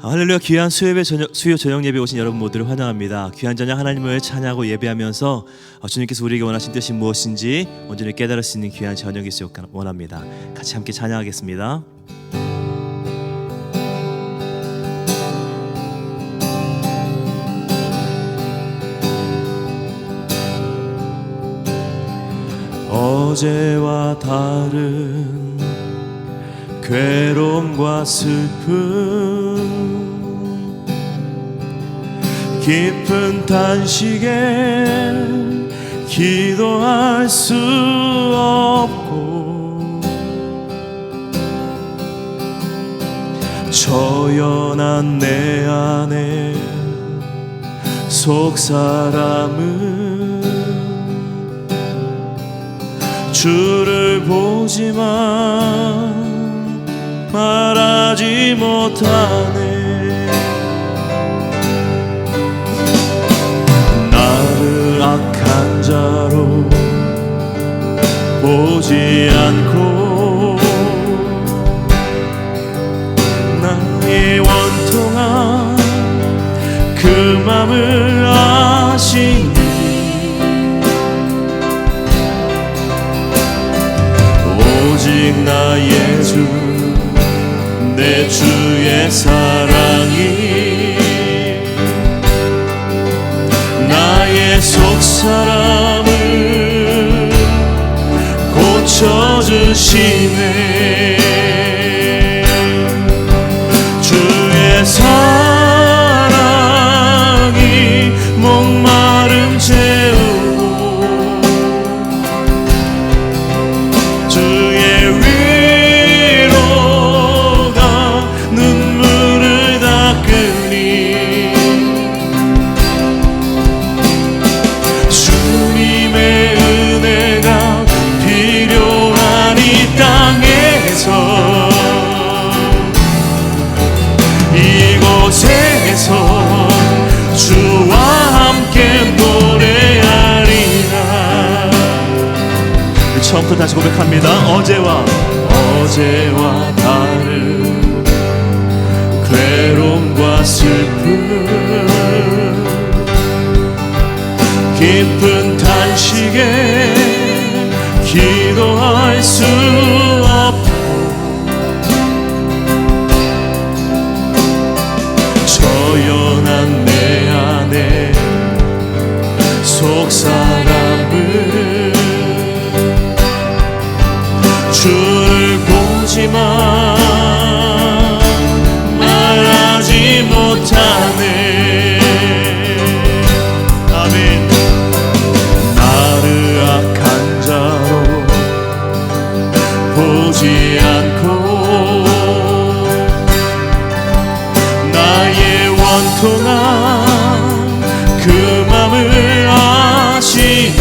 할렐루야. 귀한 수요 저녁 예배 오신 여러분 모두를 환영합니다. 귀한 저녁 하나님을 찬양하고 예배하면서 주님께서 우리에게 원하신 뜻이 무엇인지 온전히 깨달을 수 있는 귀한 저녁이 있으길 원합니다. 같이 함께 찬양하겠습니다. 어제와 다른 괴로움과 슬픔, 깊은 탄식에 기도할 수 없고, 처연한 내 안에 속사람은 주를 보지만 말하지 못하네. 나를 악한 자로 보지 않고 나의 원통한 그 맘을 아시니, 오직 나의 주 내 주의 사랑이 나의 속사람을 고쳐주시네. 주의 사랑이 목마름 채우고 주의 주와 함께 노래하리라. 처음부터 다시 고백합니다. 어제와 다른 괴로움과 슬픔, 깊은 탄식에 기도할 수 없고, 처연한 내 안에 속사람을 주를 보지만 말하지 못하네. 아멘. 나를 악한 자로 보지 않고 나의 원통한 그 맘을 아시니,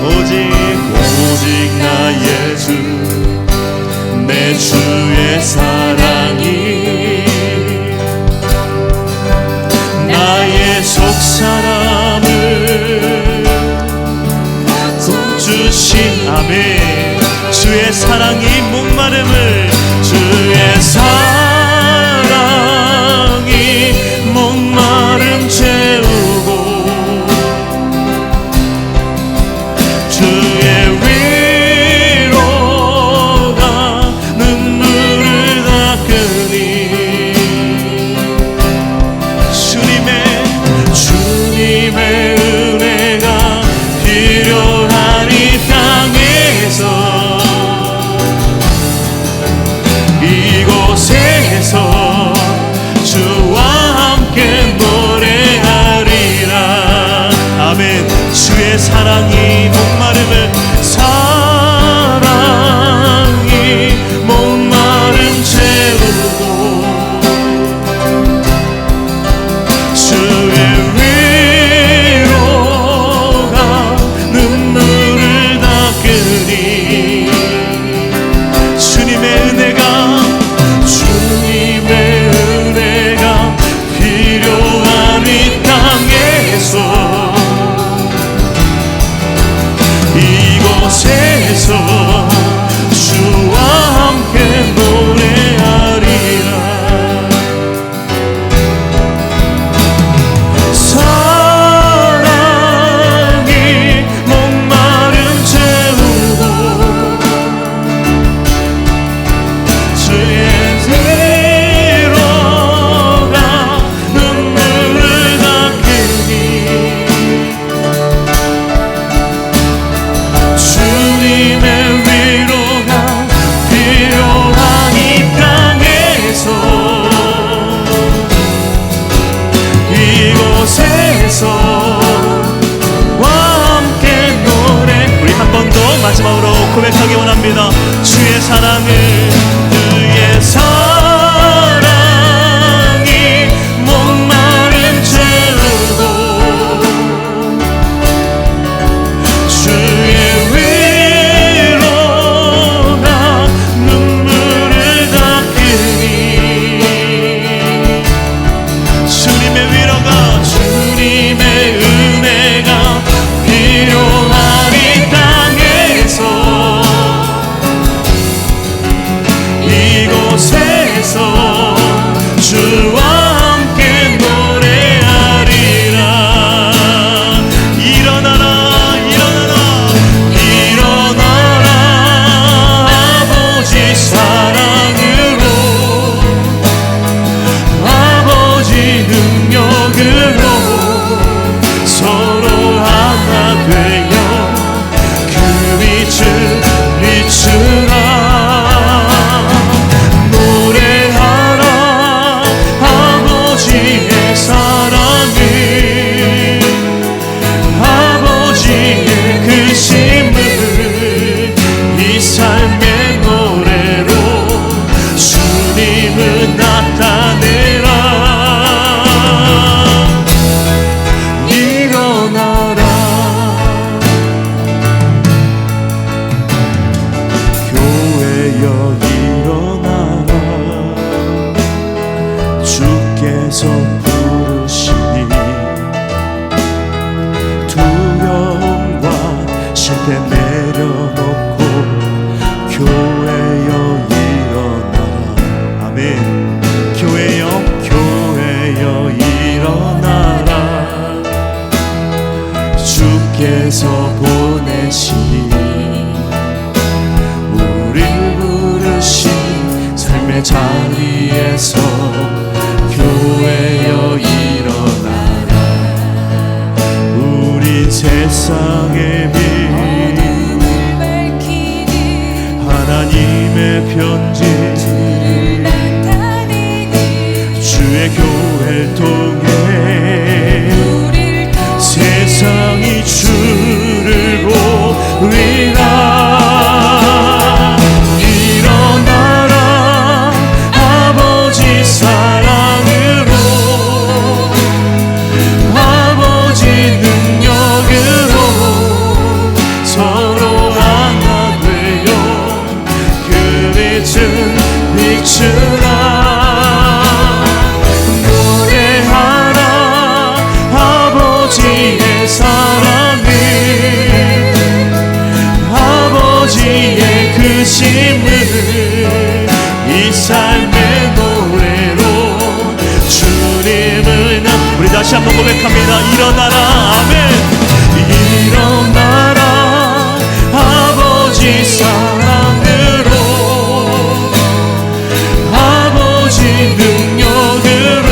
오직 나의 주 내 주의 사랑이 나의 속사람을 고쳐주신, 아멘. 주의 사랑이 목마름을, 주의 사랑이 목마름 채우고 주의 위로가 눈물을 닦으니, 주님의 은혜가 필요한 이 땅에서 이곳에 사랑을 그의 사랑이 목마름 채우고 주의 위로 나 눈물을 닦으니 주님의 위로가 주님의 은혜가 필요한 이 땅에서 이곳에서 주와 함께 노래하리라. 일어나라 일어나라 일어나라 아버지 사랑으로 아버지 능력으로 서로 하나 되어 그 빛을 비추라. 노래하라 아버지의 사랑을 아버지의 그 심을 이 삶의 노래로 주님은 나타내라. 일어나라 교회여 일어나라 주께서 부르시니 두려움과 실패 내려놓고 교회여 일어나라. 아멘. 교회여 교회여 일어나라 주께서 보내시니 우릴 부르신 삶의 자리에서 교회여 일어나라. 우린 세상의 빛 하나님의 편지 주의 교회를 통해 세상이 주를 보리라. 일어나라 아버지 사랑으로 아버지 능력으로 서로 하나 되어 그 빛을 비추라. 노래하라 아버지의 사랑을 아버지의 그 심을 이 삶의 노래로 주님은 우리 다시 한번 고백합니다. 일어나라 아멘. 일어나라 아버지 사랑으로 아버지 능력으로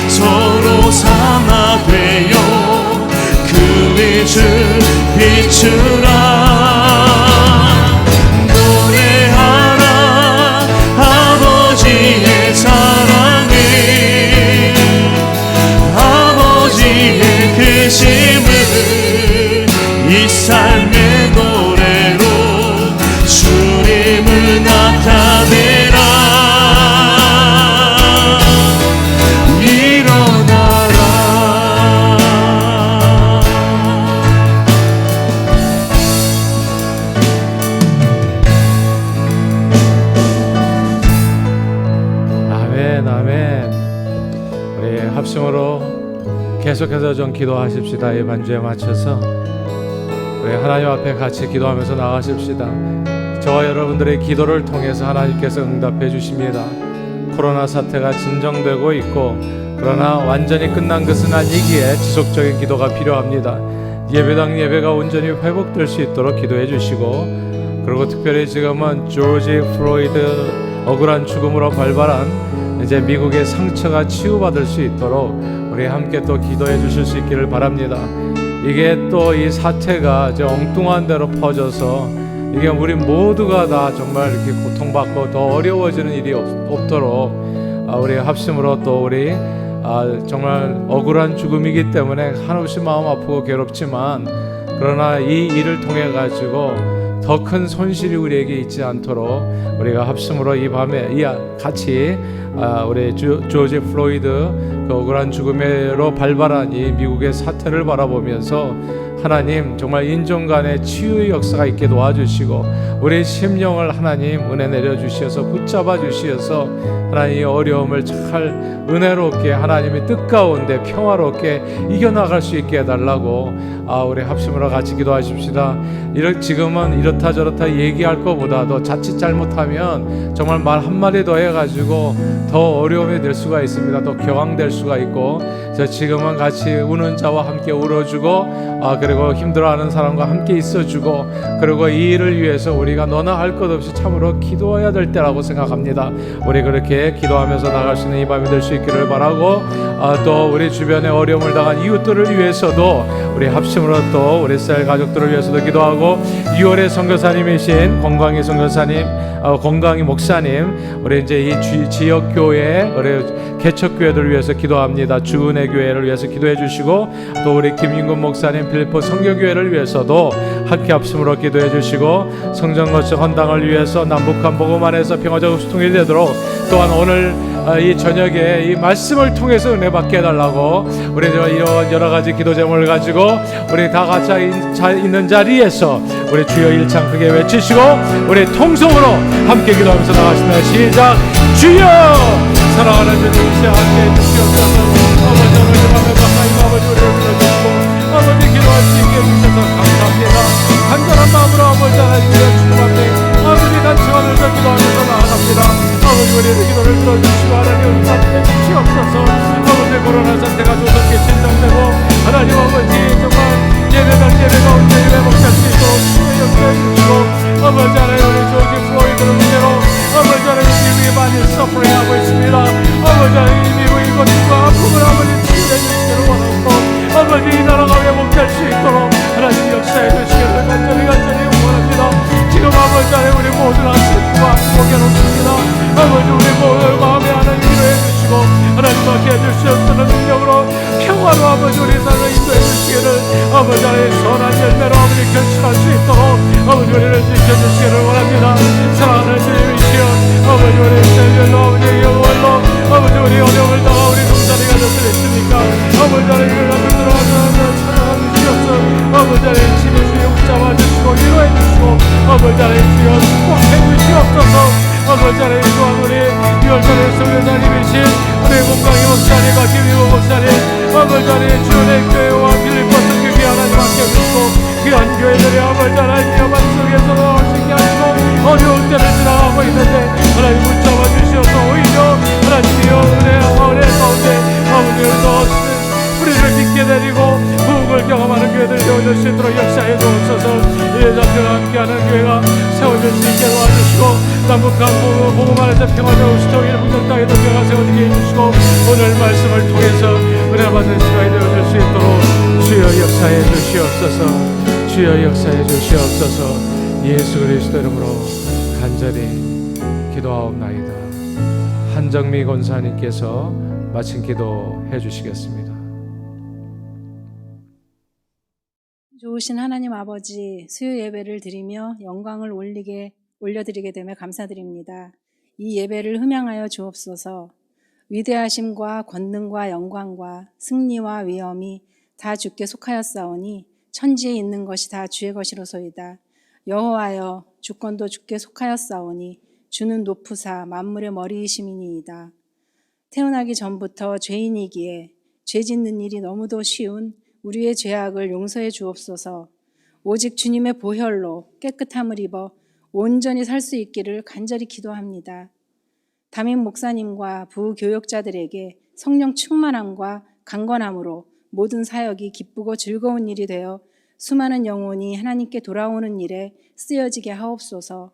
서로 하나 되어 그 빛을 비추라. 노래하라 아버지의 사랑을 아버지의 그 심을 이 삶의 노래로 주님을 나타내라. 일어나라. 아멘 아멘. 우리 합심으로 계속해서 좀 기도하십시다. 이 반주에 맞춰서 우리 하나님 앞에 같이 기도하면서 나가십시다. 저와 여러분들의 기도를 통해서 하나님께서 응답해 주십니다. 코로나 사태가 진정되고 있고 그러나 완전히 끝난 것은 아니기에 지속적인 기도가 필요합니다. 예배당 예배가 온전히 회복될 수 있도록 기도해 주시고, 그리고 특별히 지금은 조지 플로이드 억울한 죽음으로 발발한 이제 미국의 상처가 치유받을 수 있도록 우리 함께 또 기도해 주실 수 있기를 바랍니다. 이게 또 이 사태가 이제 엉뚱한 대로 퍼져서 이게 우리 모두가 다 정말 이렇게 고통받고 더 어려워지는 일이 없도록 우리 합심으로 또 우리 정말 억울한 죽음이기 때문에 한없이 마음 아프고 괴롭지만, 그러나 이 일을 통해 가지고 더 큰 손실이 우리에게 있지 않도록 우리가 합심으로 이 밤에 같이 우리 조지 플로이드 그 억울한 죽음으로 발발한 이 미국의 사태를 바라보면서 하나님 정말 인종 간의 치유의 역사가 있게 도와주시고 우리 심령을 하나님 은혜 내려주셔서 붙잡아 주시어서 하나님 이 어려움을 잘 은혜롭게 하나님의 뜻 가운데 평화롭게 이겨나갈 수 있게 해달라고 우리 합심으로 같이 기도하십시다. 지금은 이렇다 저렇다 얘기할 것보다도 자칫 잘못하면 정말 말 한마디 더 해가지고 더 어려움이 될 수가 있습니다. 더 격앙될 수가 있고 그래서 지금은 같이 우는 자와 함께 울어주고 그리고 힘들어하는 사람과 함께 있어주고 그리고 이 일을 위해서 우리가 너나 할 것 없이 참으로 기도해야 될 때라고 생각합니다. 우리 그렇게 기도하면서 나갈 수 있는 이 밤이 될 수 있기를 바라고 또 우리 주변에 어려움을 당한 이웃들을 위해서도 우리 합심으로 또 우리 셀 가족들을 위해서도 기도하고 6월의 선교사님이신 건강희 선교사님 건강희 목사님 우리 이제 이 지역 교회 우리 개척교회들을 위해서 기도합니다. 주은혜 교회를 위해서 기도해 주시고 또 우리 김인근 목사님 필리포 선교교회를 위해서도 함께 합심으로 기도해 주시고 성전 거처 헌당을 위해서 남북한 복음 안에서 평화적 소통이 되도록 또한 오늘 이 저녁에 이 말씀을 통해서 은혜 받게 해달라고 우리 이런 여러 가지 기도 제목을 가지고 우리 다 같이 있는 자리에서 우리 주여 일창 크게 외치시고 우리 통성으로 함께 기도하면서 나가십니다. 시작. 주여 사랑하는 주님 이제 함께 해주시옵소서. 아버지 오늘 이 밤에 가까이 아버지 우리를 불러주시고 아버지 기도할 수 있게 해주셔서 감사합니다. 간절한 마음으로 아버지 하나님의 주님 앞에 아버지 간청하면서 기도하면서 나아갑니다. 아버지 우리의 기도를 들어주시고 하나님 응답해 주시옵소서. 아버지 코로나 상태가 조속히 진정되고 하나님 아버지 정말 예배가 온전히 회복될 수 있도록 주의 역사해 주시고 아버지 하나님 우리 조지 플로이드를 문제로 아버지 하나님 미국이 많이 서프링하고 있습니다. 아버지 하나님 미국의 고통과 아픔을 아버지 치유해 주시기를 원하고 아버지 이 나라가 회복될 수 있도록 하나님 역사해 주시기를 간절히 원합니다. 지금 아버지 하나님 우리 모든 아픔과 목여놓습니다. 아버지 우리 모든 마음에 하나님 위로해 주시고 하나님 밖에 해줄 수 없는 능력으로 평화로 아버지 우리 삶을 인도해 주시기를 아버지 하나님 선한 열매로 아버지 결실할 수 있도록 아버지 우리를 지켜주시기를 원합니다. 사랑하는 주님이시여 아버지 우리 셀별로 아버지 영원로 아버지 우리 어려움을 당하 우리 동자리가 되실 있습니까? 아버지 하나님 그를 들어와서 찾아가 주시옵소서. 아버지 하나님 집에 주여 붙잡아 주시고 위로해 주시고 아버지 하나님 주여 축복해 주시옵소서. 아버지 하나님 또한 우리 6월달의 선교사님이신 우리 건강희 목사님과 김희호 목사님 아버지 하나님 주의 교회와 필리포 선교교회 하나님 맡겨주시고 귀한 교회들이 아버지 하나님 위험한 속에서 나올 수 있게 하시고 어려운 때를 지나가고 있는데 하나님 붙잡아 주시어서 오히려 하나님이여 은혜 가운데 아버지를 더 우리를 믿게 내리고 부흥을 경험하는 교회들 세워줄 수 있도록 역사해 주옵소서. 예전과 함께하는 교회가 세워질 수 있게 도와주시고 남북한 복음 안에서 평화적 수통일 북녘 땅에도 교회가 세워지게 해주시고 오늘 말씀을 통해서 은혜 받는 시간이 되어줄 수 있도록 주여 역사해 주시옵소서. 주여 역사해 주시옵소서. 예수 그리스도 이름으로 간절히 기도하옵나이다. 한정미 권사님께서 마친 기도해 주시겠습니다. 좋으신 하나님 아버지, 수요 예배를 드리며 영광을 올려드리게 되며 감사드립니다. 이 예배를 흠양하여 주옵소서. 위대하심과 권능과 영광과 승리와 위엄이 다 주께 속하였사오니 천지에 있는 것이 다 주의 것이로소이다. 여호와여, 주권도 주께 속하였사오니 주는 높으사 만물의 머리이심이니이다. 태어나기 전부터 죄인이기에 죄 짓는 일이 너무도 쉬운 우리의 죄악을 용서해 주옵소서. 오직 주님의 보혈로 깨끗함을 입어 온전히 살 수 있기를 간절히 기도합니다. 담임 목사님과 부교역자들에게 성령 충만함과 강건함으로 모든 사역이 기쁘고 즐거운 일이 되어 수많은 영혼이 하나님께 돌아오는 일에 쓰여지게 하옵소서.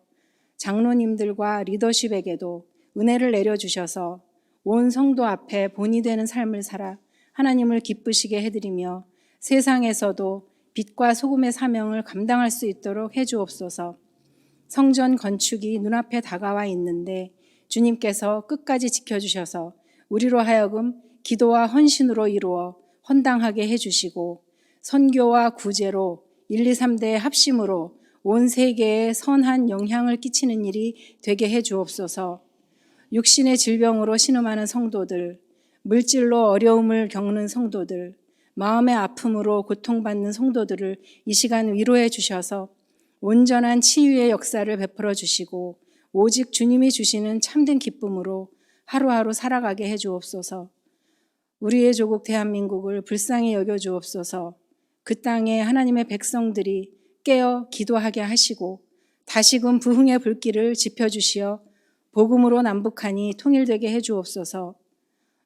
장로님들과 리더십에게도 은혜를 내려주셔서 온 성도 앞에 본이 되는 삶을 살아 하나님을 기쁘시게 해드리며 세상에서도 빛과 소금의 사명을 감당할 수 있도록 해주옵소서. 성전 건축이 눈앞에 다가와 있는데 주님께서 끝까지 지켜주셔서 우리로 하여금 기도와 헌신으로 이루어 헌당하게 해주시고 선교와 구제로 1, 2, 3대의 합심으로 온 세계에 선한 영향을 끼치는 일이 되게 해 주옵소서. 육신의 질병으로 신음하는 성도들, 물질로 어려움을 겪는 성도들, 마음의 아픔으로 고통받는 성도들을 이 시간 위로해 주셔서 온전한 치유의 역사를 베풀어 주시고 오직 주님이 주시는 참된 기쁨으로 하루하루 살아가게 해 주옵소서. 우리의 조국 대한민국을 불쌍히 여겨 주옵소서. 그 땅에 하나님의 백성들이 깨어 기도하게 하시고 다시금 부흥의 불길을 지펴주시어 복음으로 남북한이 통일되게 해 주옵소서.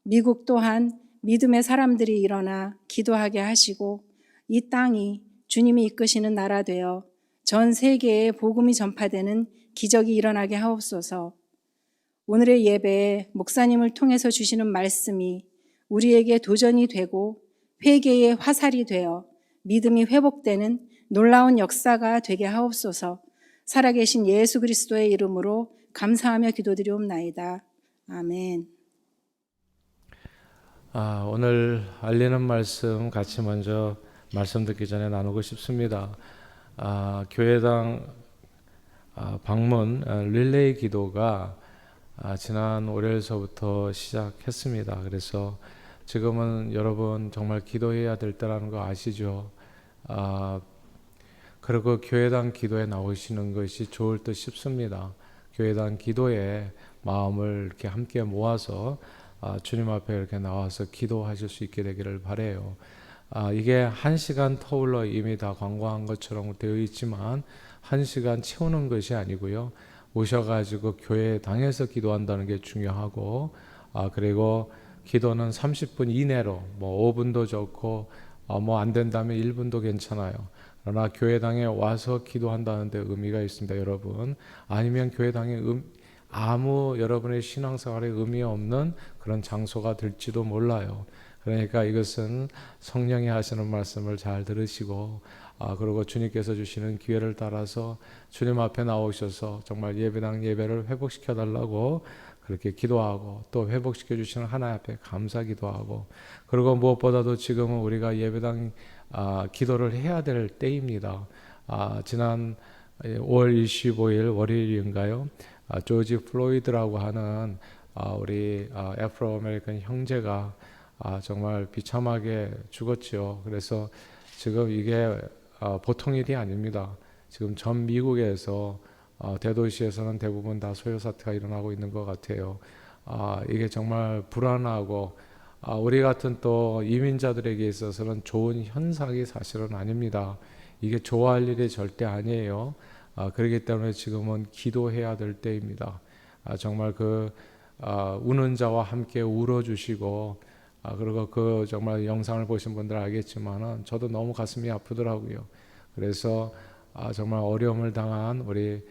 미국 또한 믿음의 사람들이 일어나 기도하게 하시고 이 땅이 주님이 이끄시는 나라 되어 전 세계에 복음이 전파되는 기적이 일어나게 하옵소서. 오늘의 예배에 목사님을 통해서 주시는 말씀이 우리에게 도전이 되고 회개의 화살이 되어 믿음이 회복되는 놀라운 역사가 되게 하옵소서. 살아계신 예수 그리스도의 이름으로 감사하며 기도드리옵나이다. 아멘. 오늘 알리는 말씀 같이 먼저 말씀 듣기 전에 나누고 싶습니다. 교회당 방문 릴레이 기도가 지난 월요일서부터 시작했습니다. 그래서 지금은 여러분 정말 기도해야 될 때라는 거 아시죠? 그리고 교회당 기도에 나오시는 것이 좋을 듯 싶습니다. 교회당 기도에 마음을 이렇게 함께 모아서 주님 앞에 이렇게 나와서 기도하실 수 있게 되기를 바라요. 이게 1시간 터울러 이미 다 광고한 것처럼 되어 있지만 1시간 채우는 것이 아니고요. 오셔가지고 교회당에서 기도한다는 게 중요하고, 그리고 기도는 30분 이내로, 5분도 좋고, 안 된다면 1분도 괜찮아요. 그러나 교회당에 와서 기도한다는 데 의미가 있습니다, 여러분. 아니면 교회당에 아무 여러분의 신앙생활에 의미 없는 그런 장소가 될지도 몰라요. 그러니까 이것은 성령이 하시는 말씀을 잘 들으시고, 그리고 주님께서 주시는 기회를 따라서 주님 앞에 나오셔서 정말 예배당 예배를 회복시켜 달라고 그렇게 기도하고, 또 회복시켜 주시는 하나님 앞에 감사 기도하고, 그리고 무엇보다도 지금은 우리가 예배당 기도를 해야 될 때입니다. 지난 5월 25일 월요일인가요? 조지 플로이드라고 하는 우리 애프로 아메리칸 형제가 정말 비참하게 죽었죠. 그래서 지금 이게 보통 일이 아닙니다. 지금 전 미국에서 대도시에서는 대부분 다 소요 사태가 일어나고 있는 것 같아요. 이게 정말 불안하고, 우리 같은 또 이민자들에게 있어서는 좋은 현상이 사실은 아닙니다. 이게 좋아할 일이 절대 아니에요. 그렇기 때문에 지금은 기도해야 될 때입니다. 정말 우는 자와 함께 울어주시고, 그리고 정말 영상을 보신 분들 알겠지만은 저도 너무 가슴이 아프더라고요. 그래서 정말 어려움을 당한 우리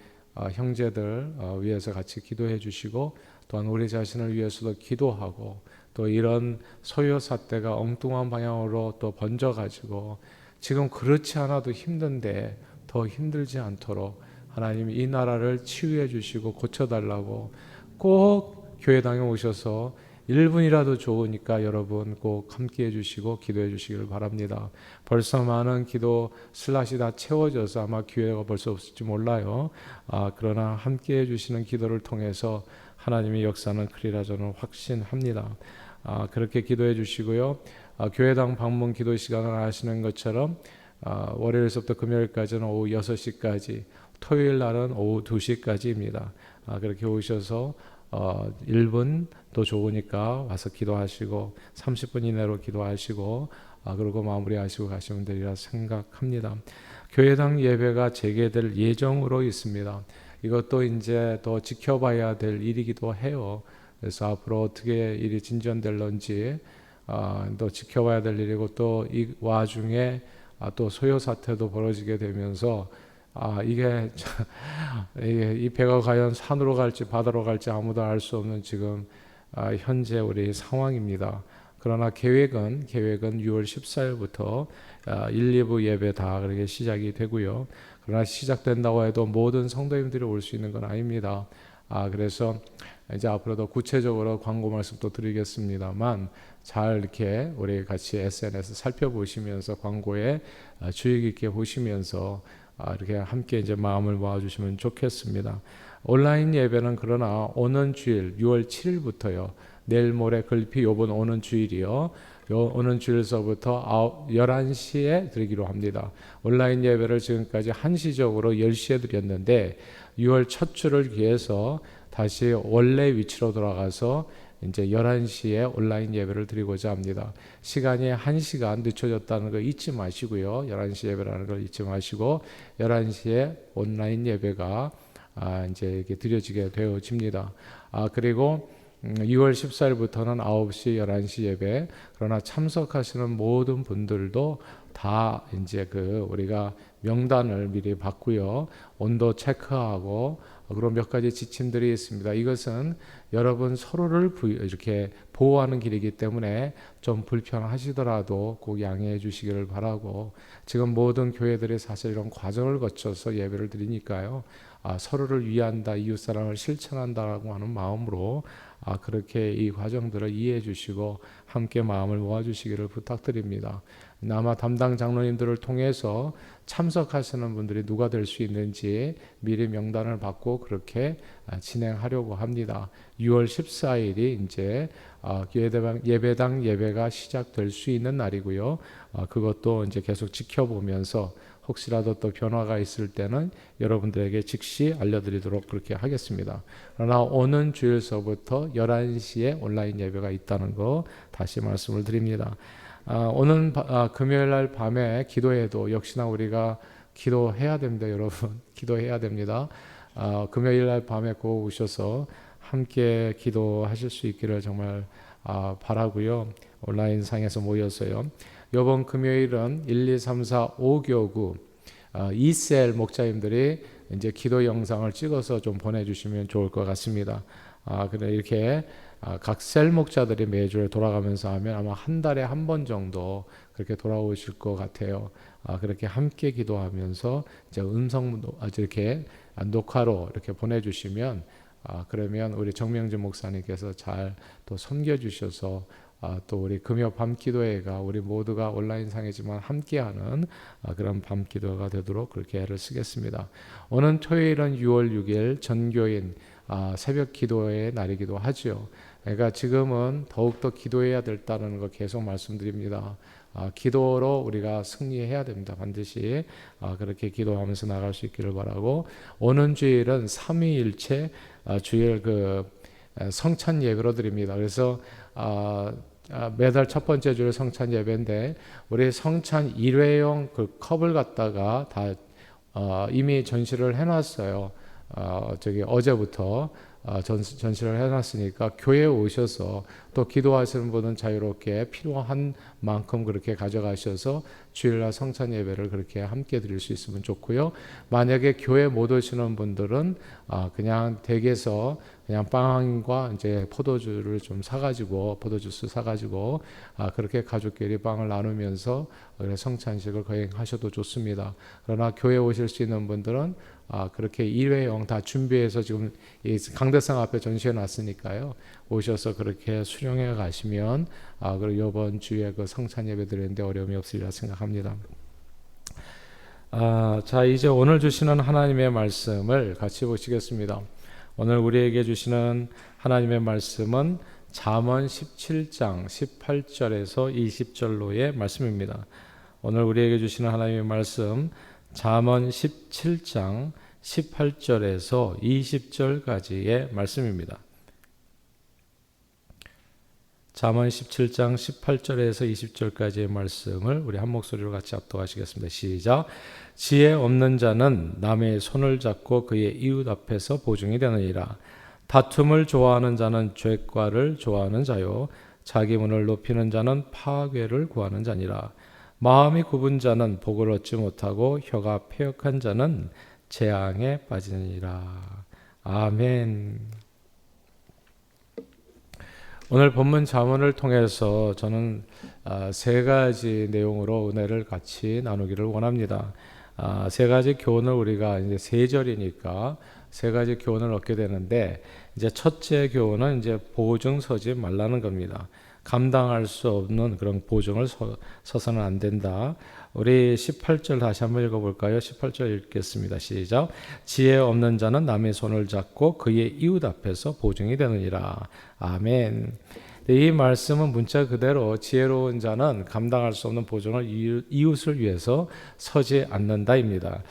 형제들 위해서 같이 기도해 주시고, 또한 우리 자신을 위해서도 기도하고, 또 이런 소요 사태가 엉뚱한 방향으로 또 번져가지고 지금 그렇지 않아도 힘든데 더 힘들지 않도록 하나님이 이 나라를 치유해 주시고 고쳐달라고 꼭 교회당에 오셔서 1분이라도 좋으니까 여러분 꼭 함께 해주시고 기도해 주시기를 바랍니다. 벌써 많은 기도 슬롯이 다 채워져서 아마 기회가 벌써 없을지 몰라요. 그러나 함께 해주시는 기도를 통해서 하나님의 역사는 크리라 저는 확신합니다. 그렇게 기도해 주시고요. 교회당 방문 기도 시간을 아시는 것처럼 월요일서부터 금요일까지는 오후 6시까지, 토요일 날은 오후 2시까지입니다. 그렇게 오셔서 1분도 좋으니까 와서 기도하시고 30분 이내로 기도하시고, 그리고 마무리하시고 가시면 되리라 생각합니다. 교회당 예배가 재개될 예정으로 있습니다. 이것도 이제 더 지켜봐야 될 일이기도 해요. 그래서 앞으로 어떻게 일이 진전될런지 또 지켜봐야 될 일이고, 또 이 와중에 또 소요 사태도 벌어지게 되면서 이게 이 배가 과연 산으로 갈지 바다로 갈지 아무도 알 수 없는 지금 현재 우리 상황입니다. 그러나 계획은 6월 14일부터 1, 2부 예배 다 그렇게 시작이 되고요. 그러나 시작된다고 해도 모든 성도님들이 올 수 있는 건 아닙니다. 그래서 이제 앞으로도 구체적으로 광고 말씀도 드리겠습니다만, 잘 이렇게 우리 같이 SNS 살펴보시면서 광고에 주의 깊게 보시면서 이렇게 함께 이제 마음을 모아주시면 좋겠습니다. 온라인 예배는 그러나 오는 주일 6월 7일부터요. 내일 모레 글피 요번 오는 주일이요. 오는 주일서부터 11시에 드리기로 합니다. 온라인 예배를 지금까지 한시적으로 10시에 드렸는데 6월 첫 주를 위해서 다시 원래 위치로 돌아가서 이제 11시에 온라인 예배를 드리고자 합니다. 시간이 1시간 늦춰졌다는 거 잊지 마시고요. 11시 예배라는 걸 잊지 마시고 11시에 온라인 예배가 이제 이렇게 드려지게 되어집니다. 그리고 6월 14일부터는 9시, 11시 예배. 그러나 참석하시는 모든 분들도 다 이제 우리가 명단을 미리 받고요. 온도 체크하고 그런 몇 가지 지침들이 있습니다. 이것은 여러분 서로를 이렇게 보호하는 길이기 때문에 좀 불편하시더라도 꼭 양해해 주시기를 바라고, 지금 모든 교회들이 사실 이런 과정을 거쳐서 예배를 드리니까요. 서로를 위한다, 이웃사랑을 실천한다라고 하는 마음으로 그렇게 이 과정들을 이해해 주시고 함께 마음을 모아주시기를 부탁드립니다. 아마 담당 장로님들을 통해서 참석하시는 분들이 누가 될 수 있는지 미리 명단을 받고 그렇게 진행하려고 합니다. 6월 14일이 이제 예배당 예배가 시작될 수 있는 날이고요. 그것도 이제 계속 지켜보면서 혹시라도 또 변화가 있을 때는 여러분들에게 즉시 알려드리도록 그렇게 하겠습니다. 그러나 오는 주일서부터 11시에 온라인 예배가 있다는 거 다시 말씀을 드립니다. 오는 금요일 날 밤에 기도회도 역시나 우리가 기도해야 됩니다. 여러분 기도해야 됩니다. 금요일 날 밤에 꼭 오셔서 함께 기도하실 수 있기를 정말 바라고요. 온라인 상에서 모여서요. 이번 금요일은 1, 2, 3, 4, 5교구 이셀 목자님들이 이제 기도 영상을 찍어서 좀 보내주시면 좋을 것 같습니다. 그래 이렇게 각 셀 목자들이 매주 돌아가면서 하면 아마 한 달에 한 번 정도 그렇게 돌아오실 것 같아요. 그렇게 함께 기도하면서 이제 음성 이렇게 녹화로 이렇게 보내주시면 그러면 우리 정명진 목사님께서 잘 또 섬겨주셔서 또 우리 금요 밤 기도회가 우리 모두가 온라인 상이지만 함께하는 그런 밤 기도가 되도록 그렇게 애를 쓰겠습니다. 오는 토요일은 6월 6일 전교인 새벽 기도의 날이기도 하죠. 그러니까 지금은 더욱더 기도해야 된다는 거 계속 말씀드립니다. 기도로 우리가 승리해야 됩니다. 반드시 그렇게 기도하면서 나갈 수 있기를 바라고, 오는 주일은 삼위일체 주일 성찬 예배로 드립니다. 그래서 매달 첫 번째 주일 성찬 예배인데 우리 성찬 일회용 그 컵을 갖다가 다 이미 전시를 해놨어요. 어제부터 전시를 해놨으니까 교회에 오셔서 또 기도하시는 분은 자유롭게 필요한 만큼 그렇게 가져가셔서 주일날 성찬 예배를 그렇게 함께 드릴 수 있으면 좋고요. 만약에 교회 못 오시는 분들은 그냥 댁에서 그냥 빵과 이제 포도주를 좀 사가지고 포도주스 사가지고 그렇게 가족끼리 빵을 나누면서 성찬식을 거행하셔도 좋습니다. 그러나 교회 오실 수 있는 분들은 그렇게 일회용 다 준비해서 지금 이 강대상 앞에 전시해 놨으니까요. 오셔서 그렇게 수령해 가시면 그리고 이번 주에 그 성찬 예배 드리는데 어려움이 없으리라 생각합니다. 자, 이제 오늘 주시는 하나님의 말씀을 같이 보시겠습니다. 오늘 우리에게 주시는 하나님의 말씀은 잠언 17장 18절에서 20절로의 말씀입니다. 오늘 우리에게 주시는 하나님의 말씀 잠언 17장 18절에서 20절까지의 말씀입니다. 잠언 17장 18절에서 20절까지의 말씀을 우리 한 목소리로 같이 합독하시겠습니다. 시작. 지혜 없는 자는 남의 손을 잡고 그의 이웃 앞에서 보증이 되느니라. 다툼을 좋아하는 자는 죄과를 좋아하는 자요 자기 문을 높이는 자는 파괴를 구하는 자니라. 마음이 굽은 자는 복을 얻지 못하고 혀가 패역한 자는 재앙에 빠지느니라. 아멘. 오늘 본문 잠언을 통해서 저는 세 가지 내용으로 은혜를 같이 나누기를 원합니다. 세 가지 교훈을 우리가 이제 세 절이니까 세 가지 교훈을 얻게 되는데, 이제 첫째 교훈은 이제 보증 서지 말라는 겁니다. 감당할 수 없는 그런 보증을 서서는 안 된다. 우리 18절 다시 한번 읽어볼까요? 18절 읽겠습니다. 시작. 지혜 없는 자는 남의 손을 잡고 그의 이웃 앞에서 보증이 되느니라. 아멘. 이 말씀은 문자 그대로 지혜로운 자는 감당할 수 없는 보증을 이웃을 위해서 서지 않는다입니다.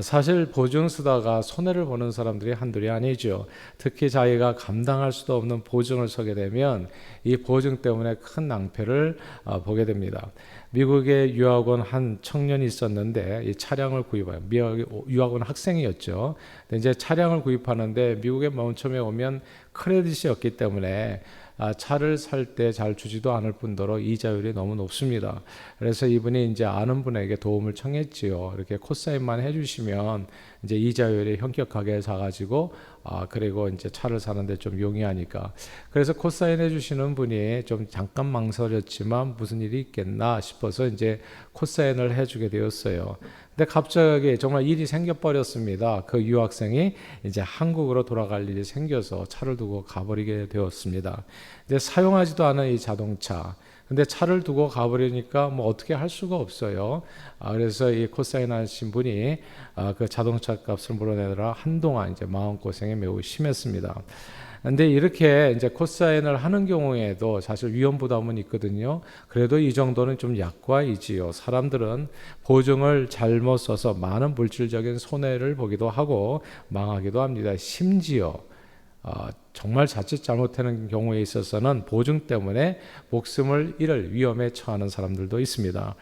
사실 보증 쓰다가 손해를 보는 사람들이 한둘이 아니죠. 특히 자기가 감당할 수도 없는 보증을 서게 되면 이 보증 때문에 큰 낭패를 보게 됩니다. 미국에 유학원 한 청년이 있었는데 이 차량을 구입해요. 유학원 학생이었죠. 근데 이제 차량을 구입하는데 미국에 맨 처음에 오면 크레딧이 없기 때문에 차를 살 때 잘 주지도 않을 뿐더러 이자율이 너무 높습니다. 그래서 이분이 이제 아는 분에게 도움을 청했지요. 이렇게 코사인만 해주시면 이제 이자율이 현격하게 사가지고 그리고 이제 차를 사는데 좀 용이하니까. 그래서 코사인 해주시는 분이 좀 잠깐 망설였지만 무슨 일이 있겠나 싶어서 이제 코사인을 해주게 되었어요. 근데 갑자기 정말 일이 생겨버렸습니다. 그 유학생이 이제 한국으로 돌아갈 일이 생겨서 차를 두고 가버리게 되었습니다. 이제 사용하지도 않은 이 자동차. 근데 차를 두고 가버리니까 뭐 어떻게 할 수가 없어요. 그래서 이 코사인 하신 분이 그 자동차 값을 물어내느라 한동안 이제 마음고생이 매우 심했습니다. 근데 이렇게 이제 코사인을 하는 경우에도 사실 위험 부담은 있거든요. 그래도 이 정도는 좀 약과이지요. 사람들은 보증을 잘못 써서 많은 물질적인 손해를 보기도 하고 망하기도 합니다. 심지어 정말 자칫 잘못하는 경우에 있어서는 보증 때문에 목숨을 잃을 위험에 처하는 사람들도 있습니다.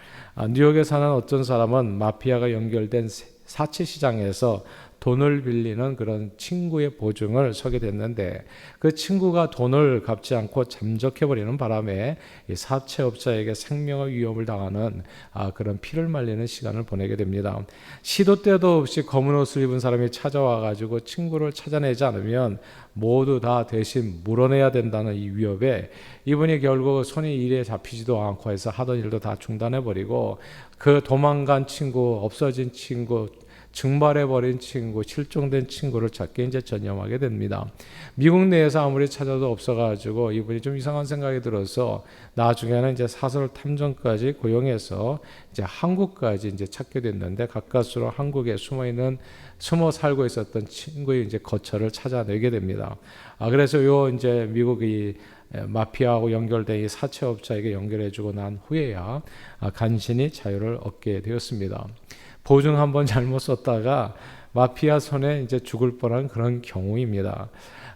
뉴욕에 사는 어떤 사람은 마피아가 연결된 사채 시장에서 돈을 빌리는 그런 친구의 보증을 서게 됐는데 그 친구가 돈을 갚지 않고 잠적해버리는 바람에 이 사채업자에게 생명의 위협을 당하는 그런 피를 말리는 시간을 보내게 됩니다. 시도 때도 없이 검은 옷을 입은 사람이 찾아와가지고 친구를 찾아내지 않으면 모두 다 대신 물어내야 된다는 이 위협에 이분이 결국 손이 일에 잡히지도 않고 해서 하던 일도 다 중단해버리고 그 도망간 친구, 없어진 친구, 증발해버린 친구, 실종된 친구를 찾기 이제 전념하게 됩니다. 미국 내에서 아무리 찾아도 없어가지고 이분이 좀 이상한 생각이 들어서 나중에는 이제 사설 탐정까지 고용해서 이제 한국까지 이제 찾게 됐는데 가까스로 한국에 숨어 살고 있었던 친구의 이제 거처를 찾아내게 됩니다. 그래서 요 이제 미국이 마피아하고 연결된 이 사채업자에게 연결해주고 난 후에야 간신히 자유를 얻게 되었습니다. 보증 한번 잘못 썼다가 마피아 손에 이제 죽을 뻔한 그런 경우입니다.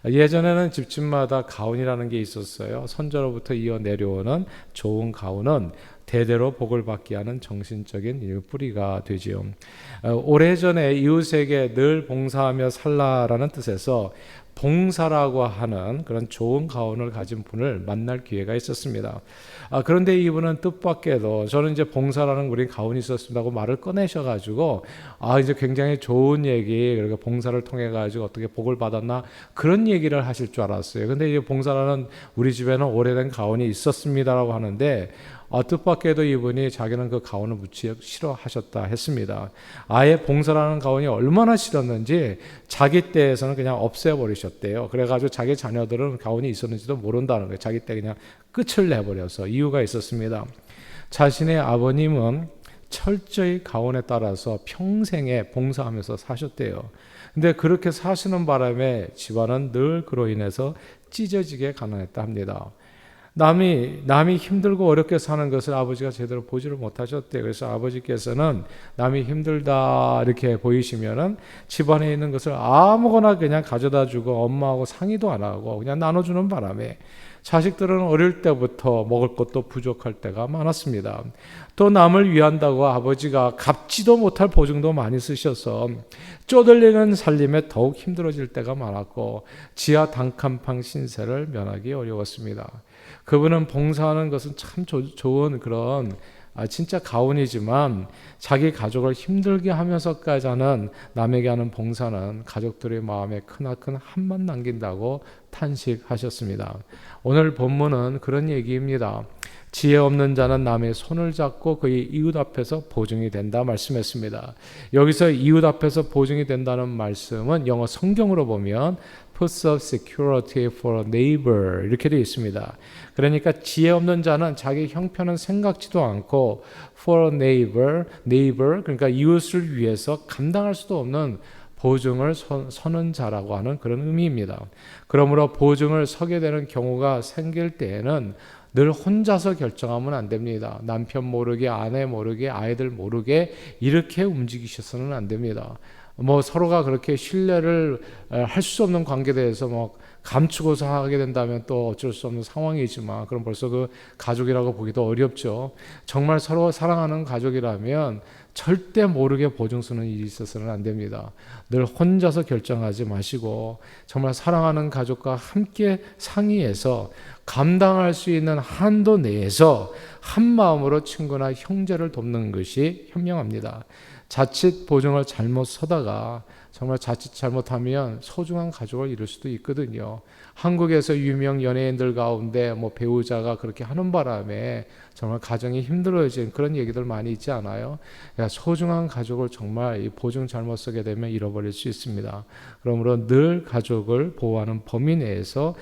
예전에는 집집마다 가훈이라는 게 있었어요. 선조로부터 이어 내려오는 좋은 가훈은 대대로 복을 받게 하는 정신적인 뿌리가 되지요. 오래전에 이웃에게 늘 봉사하며 살라라는 뜻에서 봉사라고 하는 그런 좋은 가훈을 가진 분을 만날 기회가 있었습니다. 그런데 이분은 뜻밖에도 저는 이제 봉사라는 우리 가훈이 있었습니다고 말을 꺼내셔가지고 이제 굉장히 좋은 얘기, 그러니까 봉사를 통해 가지고 어떻게 복을 받았나 그런 얘기를 하실 줄 알았어요. 근데 이 봉사라는 우리 집에는 오래된 가훈이 있었습니다라고 하는데 뜻밖에도 이분이 자기는 그 가훈을 무척 싫어하셨다 했습니다. 아예 봉사라는 가훈이 얼마나 싫었는지 자기 때에서는 그냥 없애버리셨대요. 그래가지고 자기 자녀들은 가훈이 있었는지도 모른다는 거예요. 자기 때 그냥 끝을 내버려서. 이유가 있었습니다. 자신의 아버님은 철저히 가훈에 따라서 평생에 봉사하면서 사셨대요. 근데 그렇게 사시는 바람에 집안은 늘 그로 인해서 찢어지게 가난했다 합니다. 남이 힘들고 어렵게 사는 것을 아버지가 제대로 보지를 못하셨대요. 그래서 아버지께서는 남이 힘들다 이렇게 보이시면은 집안에 있는 것을 아무거나 그냥 가져다 주고 엄마하고 상의도 안 하고 그냥 나눠주는 바람에 자식들은 어릴 때부터 먹을 것도 부족할 때가 많았습니다. 또 남을 위한다고 아버지가 갚지도 못할 보증도 많이 쓰셔서 쪼들리는 살림에 더욱 힘들어질 때가 많았고 지하 단칸방 신세를 면하기 어려웠습니다. 그분은 봉사하는 것은 참 좋은 그런 진짜 가훈이지만 자기 가족을 힘들게 하면서까지 하는 남에게 하는 봉사는 가족들의 마음에 크나큰 한만 남긴다고 탄식하셨습니다. 오늘 본문은 그런 얘기입니다. 지혜 없는 자는 남의 손을 잡고 그의 이웃 앞에서 보증이 된다 말씀했습니다. 여기서 이웃 앞에서 보증이 된다는 말씀은 영어 성경으로 보면 puts up security for a neighbor 이렇게 되어 있습니다. 그러니까 지혜 없는 자는 자기 형편은 생각지도 않고 for a neighbor 그러니까 이웃을 위해서 감당할 수도 없는 보증을 서는 자라고 하는 그런 의미입니다. 그러므로 보증을 서게 되는 경우가 생길 때에는 늘 혼자서 결정하면 안 됩니다. 남편 모르게, 아내 모르게, 아이들 모르게 이렇게 움직이셔서는 안 됩니다. 뭐 서로가 그렇게 신뢰를 할 수 없는 관계에 대해서 뭐 감추고서 하게 된다면 또 어쩔 수 없는 상황이지만 그럼 벌써 그 가족이라고 보기도 어렵죠. 정말 서로 사랑하는 가족이라면 절대 모르게 보증 서는 일이 있어서는 안 됩니다. 늘 혼자서 결정하지 마시고 정말 사랑하는 가족과 함께 상의해서 감당할 수 있는 한도 내에서 한 마음으로 친구나 형제를 돕는 것이 현명합니다. 자칫 보증을 잘못 서다가 정말 자칫 잘못하면 소중한 가족을 잃을 수도 있거든요. 한국에서 유명 연예인들 가운데 뭐 배우자가 그렇게 하는 바람에 정말 가정이 힘들어진 그런 얘기들 많이 있지 않아요? 소중한 가족을 정말 이 보증 잘못 서게 되면 잃어버릴 수 있습니다. 그러므로 늘 가족을 보호하는 범위 내에서